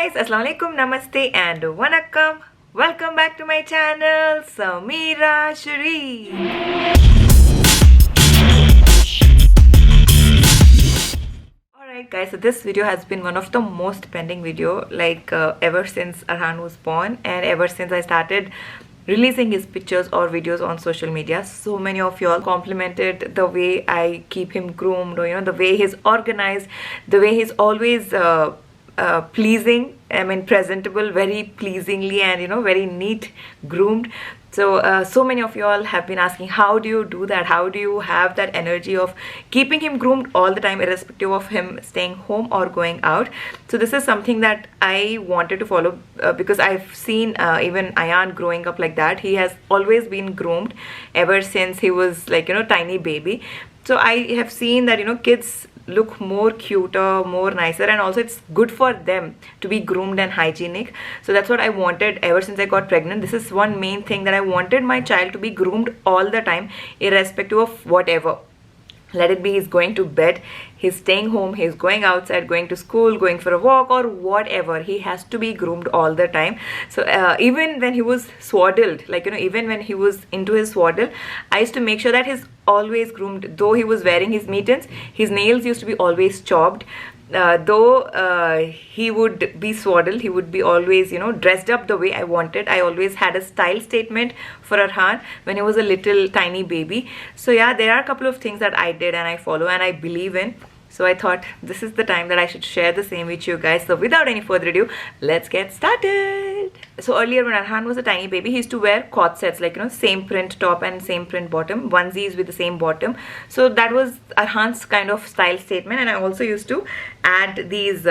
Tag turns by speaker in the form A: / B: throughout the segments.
A: guys, Assalamu alaikum, Namaste and Vanakkam. Welcome back to my channel, Sameera Sherief. Alright guys, so this video has been one of the most pending video ever since Arhaan was born and ever since I started releasing his pictures or videos on social media. So many of y'all complimented the way I keep him groomed, or the way he's organized, the way he's always pleasing, presentable very pleasingly, and very neat groomed. So many of you all have been asking, how do you do that? How do you have that energy of keeping him groomed all the time, irrespective of him staying home or going out? So this is something that I wanted to follow because I've seen even Arhaan growing up like that. He has always been groomed ever since he was tiny baby. So I have seen that kids look more cuter, more nicer, and also it's good for them to be groomed and hygienic. So that's what I wanted ever since I got pregnant. This is one main thing, that I wanted my child to be groomed all the time, irrespective of whatever. Let it be he's going to bed, he's staying home, he's going outside, going to school, going for a walk, or whatever, he has to be groomed all the time. So even when he was swaddled, even when he was into his swaddle, I used to make sure that he's always groomed. Though he was wearing his mittens, his nails used to be always chopped. Though he would be swaddled, he would be always dressed up the way I wanted. I always had a style statement for Arhaan when he was a little tiny baby. So yeah, there are a couple of things that I did and I follow and I believe in. So I thought this is the time that I should share the same with you guys. So without any further ado, let's get started. So earlier when Arhaan was a tiny baby, he used to wear coat sets, same print top and same print bottom, onesies with the same bottom. So that was Arhaan's kind of style statement. And I also used to add these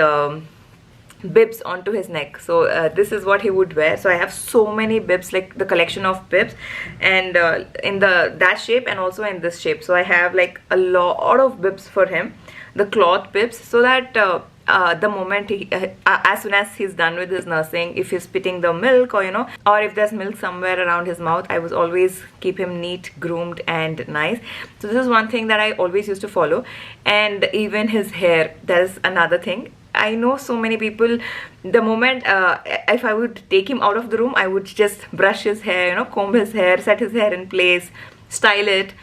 A: bibs onto his neck. So this is what he would wear. So I have so many bibs, like the collection of bibs, and in that shape and also in this shape. So I have a lot of bibs for him, the cloth bibs, so that the moment he, as soon as he's done with his nursing, if he's spitting the milk, or or if there's milk somewhere around his mouth, I was always keep him neat, groomed and nice. So this is one thing that I always used to follow. And even his hair, that is another thing. I know so many people, the moment if I would take him out of the room, I would just brush his hair, comb his hair, set his hair in place, style it.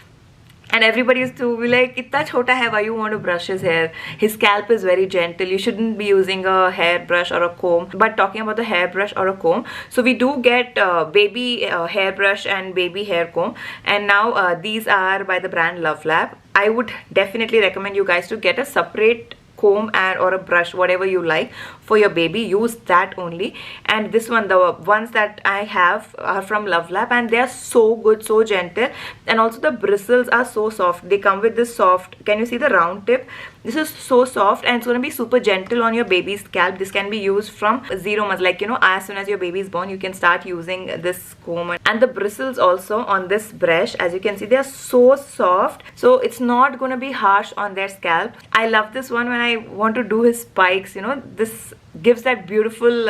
A: And everybody used to be like, "Itna chota hai, why you want to brush his hair? His scalp is very gentle. You shouldn't be using a hairbrush or a comb." But talking about the hairbrush or a comb, so we do get baby hairbrush and baby hair comb. And now these are by the brand Love Lab. I would definitely recommend you guys to get a separate comb or a brush, whatever you like, for your baby. Use that only. And this one, the ones that I have are from Love Lab, and they are so good, so gentle, and also the bristles are so soft. They come with this soft, can you see the round tip? This is so soft, and it's going to be super gentle on your baby's scalp. This can be used from 0 months, as soon as your baby is born, you can start using this comb. And the bristles also on this brush, as you can see, they are so soft, so it's not going to be harsh on their scalp. I love this one when I want to do his spikes. This gives that beautiful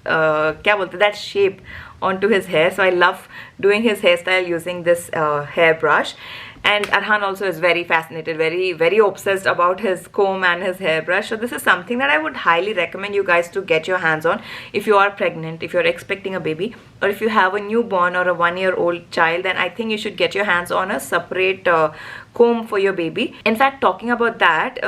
A: that shape onto his hair. So I love doing his hairstyle using this hairbrush. And Arhaan also is very fascinated, very, very obsessed about his comb and his hairbrush. So this is something that I would highly recommend you guys to get your hands on if you are pregnant, if you're expecting a baby, or if you have a newborn or a 1-year-old child. Then I think you should get your hands on a separate comb for your baby. In fact, talking about that,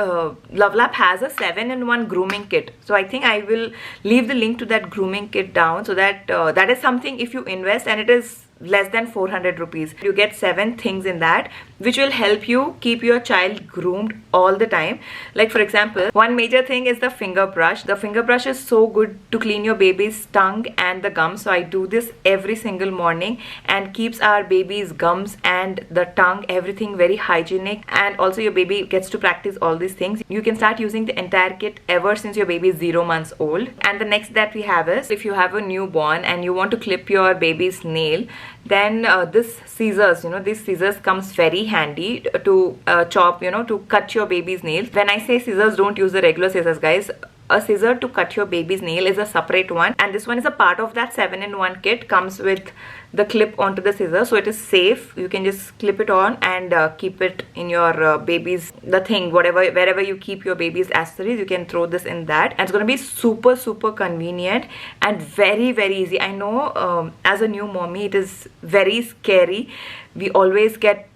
A: Love Lab has a 7-in-1 grooming kit. So I think I will leave the link to that grooming kit down, so that that is something, if you invest, and it is less than 400 rupees, you get 7 things in that which will help you keep your child groomed all the time. Like for example, one major thing is the finger brush. The finger brush is so good to clean your baby's tongue and the gums. So I do this every single morning and keeps our baby's gums and the tongue, everything very hygienic. And also your baby gets to practice all these things. You can start using the entire kit ever since your baby is 0 months old. And the next that we have is, if you have a newborn and you want to clip your baby's nail, then this scissors, these scissors comes very handy to chop, to cut your baby's nails. When I say scissors, don't use the regular scissors, guys. a scissor to cut your baby's nail is a separate one, and this one is a part of that 7-in-1 kit. Comes with the clip onto the scissor, so it is safe. You can just clip it on and keep it in your baby's, the thing, whatever, wherever you keep your baby's accessories, you can throw this in that, and it's going to be super convenient and very easy. I know as a new mommy it is very scary. We always get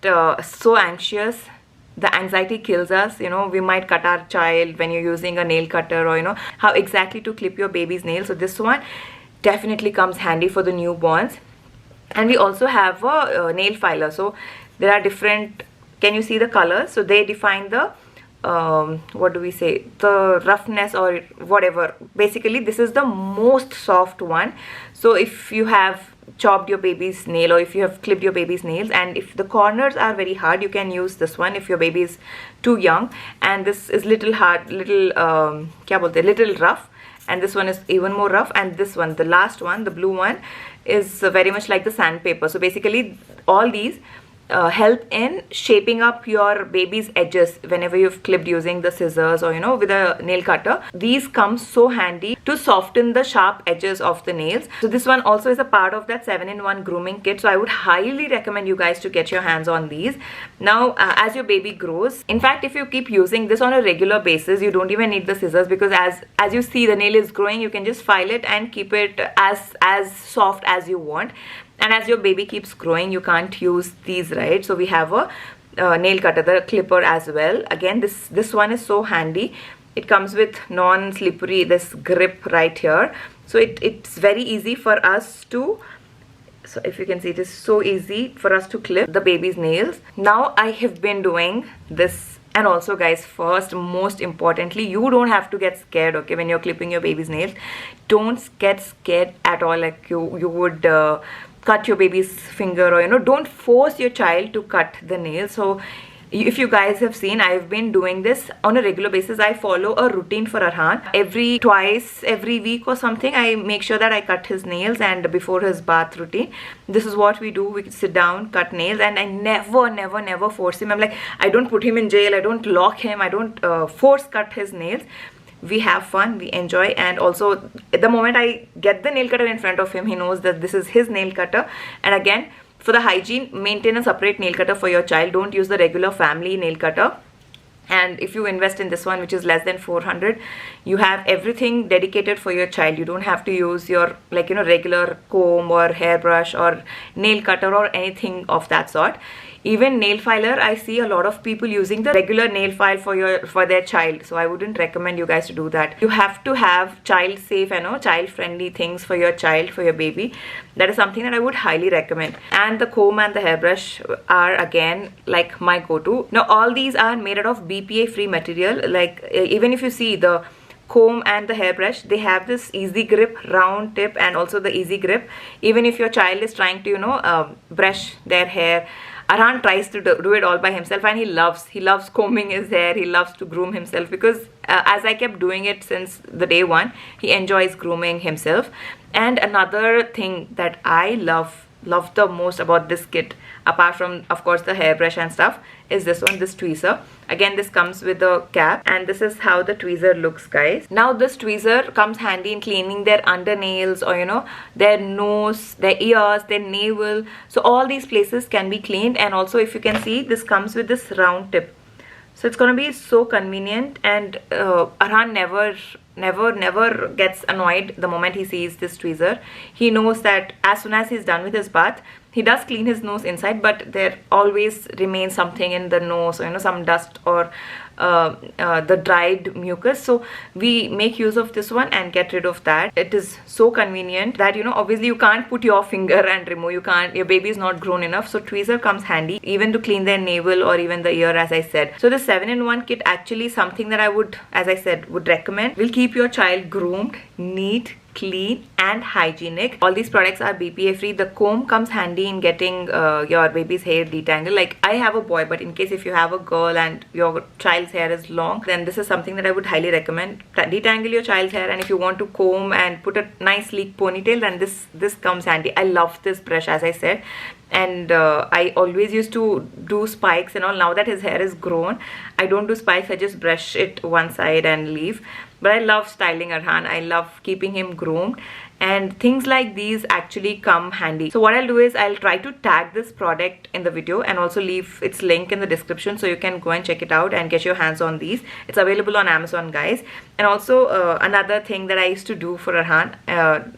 A: so anxious. The anxiety kills us, you know. We might cut our child when you're using a nail cutter, or you know how exactly to clip your baby's nails. So this one definitely comes handy for the newborns. And we also have a nail filer. So there are different, can you see the colors? So they define the what do we say, the roughness or whatever. Basically this is the most soft one. So if you have chopped your baby's nail, or if you have clipped your baby's nails, and if the corners are very hard, you can use this one if your baby is too young. And this is little hard, little kya bolte, little rough, and this one is even more rough. And this one, the last one, the blue one, is very much like the sandpaper. So basically all these help in shaping up your baby's edges whenever you've clipped using the scissors, or you know, with a nail cutter. These come so handy to soften the sharp edges of the nails. So this one also is a part of that 7-in-1 grooming kit, so I would highly recommend you guys to get your hands on these. Now as your baby grows, in fact if you keep using this on a regular basis, you don't even need the scissors, because as you see the nail is growing, you can just file it and keep it as soft as you want. And as your baby keeps growing, you can't use these, right? So we have a nail cutter, the clipper as well. Again, this one is so handy. It comes with non-slippery, this grip right here. So it's very easy for us to, so if you can see, it is so easy for us to clip the baby's nails. Now I have been doing this. And also guys, first, most importantly, you don't have to get scared, okay, when you're clipping your baby's nails. Don't get scared at all, like you would cut your baby's finger, or you know, don't force your child to cut the nail. So if you guys have seen, I've been doing this on a regular basis. I follow a routine for Arhaan. Twice every week or something, I make sure that I cut his nails, and before his bath routine, this is what we do. We sit down, cut nails, and I never force him. I'm like, I don't put him in jail, I don't lock him, I don't force cut his nails. We have fun, we enjoy. And also the moment I get the nail cutter in front of him, he knows that this is his nail cutter. And again, for the hygiene, maintain a separate nail cutter for your child. Don't use the regular family nail cutter. And if you invest in this one, which is less than 400, you have everything dedicated for your child. You don't have to use your, like, you know, regular comb or hairbrush or nail cutter or anything of that sort. Even nail filer, I see a lot of people using the regular nail file for their child. So I wouldn't recommend you guys to do that. You have to have child safe, you know, child friendly things for your child, for your baby. That is something that I would highly recommend. And the comb and the hairbrush are again like my go-to. Now all these are made out of BPA free material. Like even if you see the comb and the hairbrush, they have this easy grip round tip, and also the easy grip. Even if your child is trying to, you know, brush their hair, Arhaan tries to do it all by himself, and he loves combing his hair. He loves to groom himself, because as I kept doing it since the day one, he enjoys grooming himself. And another thing that I love the most about this kit, apart from of course the hairbrush and stuff, is this one, this tweezer. Again, this comes with a cap, and this is how the tweezer looks, guys. Now this tweezer comes handy in cleaning their undernails, or you know, their nose, their ears, their navel. So all these places can be cleaned. And also, if you can see, this comes with this round tip, so it's gonna be so convenient. And Arhaan never gets annoyed the moment he sees this tweezer. He knows that as soon as he's done with his bath, he does clean his nose inside, but there always remains something in the nose, or you know, some dust or the dried mucus. So we make use of this one and get rid of that. It is so convenient that, you know, obviously you can't put your finger and remove. You can't, your baby is not grown enough. So tweezer comes handy even to clean their navel or even the ear, as I said. So the 7-in-1 kit actually something that I would, as I said, would recommend. Will keep your child groomed, neat, clean and hygienic. All these products are BPA free. The comb comes handy in getting your baby's hair detangled. Like I have a boy, but in case if you have a girl and your child's hair is long, then this is something that I would highly recommend. Detangle your child's hair, and if you want to comb and put a nice sleek ponytail, then this comes handy. I love this brush, as I said. And I always used to do spikes and all. Now that his hair is grown, I don't do spikes. I just brush it one side and leave. but I love styling Arhaan. I love keeping him groomed, and things like these actually come handy. So what I'll do is I'll try to tag this product in the video and also leave its link in the description so you can go and check it out and get your hands on these. It's available on Amazon, guys. And also another thing that I used to do for Arhaan,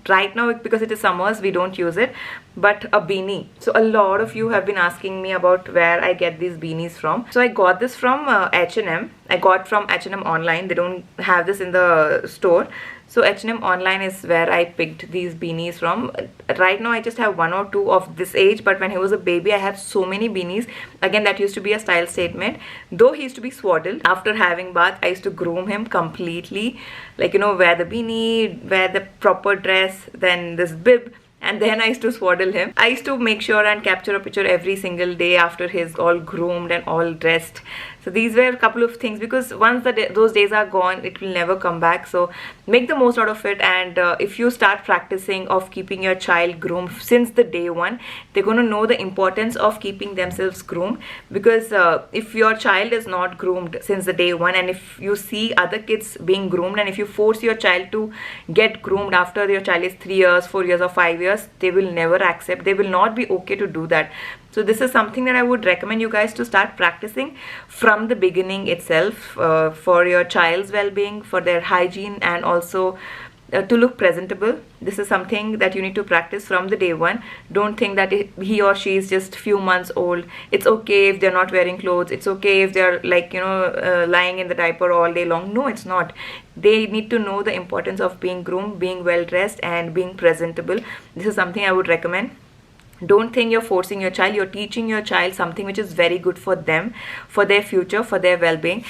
A: right now because it is summers we don't use it, but a beanie. So a lot of you have been asking me about where I get these beanies from. So I got this from H&M. I got from H&M online. They don't have this in the store. So H&M online is where I picked these beanies from. Right now I just have 1 or 2 of this age, but when he was a baby I had so many beanies. Again, that used to be a style statement. Though he used to be swaddled, after having bath I used to groom him completely, like, you know, wear the beanie, wear the proper dress, then this bib, and then I used to swaddle him. I used to make sure and capture a picture every single day after he's all groomed and all dressed. So these were a couple of things, because once those days are gone, it will never come back. So make the most out of it, and if you start practicing of keeping your child groomed since the day one, they're going to know the importance of keeping themselves groomed. Because if your child is not groomed since the day one, and if you see other kids being groomed, and if you force your child to get groomed after your child is 3 years, 4 years or 5 years, they will never accept. They will not be okay to do that. So this is something that I would recommend you guys to start practicing from the beginning itself, for your child's well-being, for their hygiene, and also to look presentable. This is something that you need to practice from the day one. Don't think that he or she is just few months old. It's okay if they're not wearing clothes. It's okay if they're, like, you know, lying in the diaper all day long. No, it's not. They need to know the importance of being groomed, being well dressed, and being presentable. This is something I would recommend. Don't think you're forcing your child. You're teaching your child something which is very good for them, for their future, for their well-being.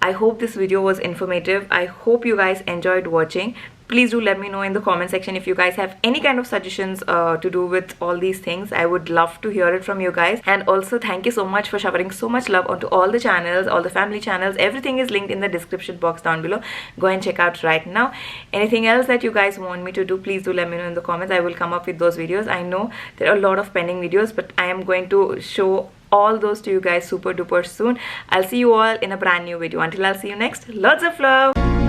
A: I hope this video was informative. I hope you guys enjoyed watching. Please do let me know in the comment section if you guys have any kind of suggestions to do with all these things. I would love to hear it from you guys. And also thank you so much for showering so much love onto all the channels, all the family channels. Everything is linked in the description box down below. Go and check out right now. Anything else that you guys want me to do, please do let me know in the comments. I will come up with those videos. I know there are a lot of pending videos, but I am going to show all those to you guys super duper soon. I'll see you all in a brand new video. Until I'll see you next, lots of love.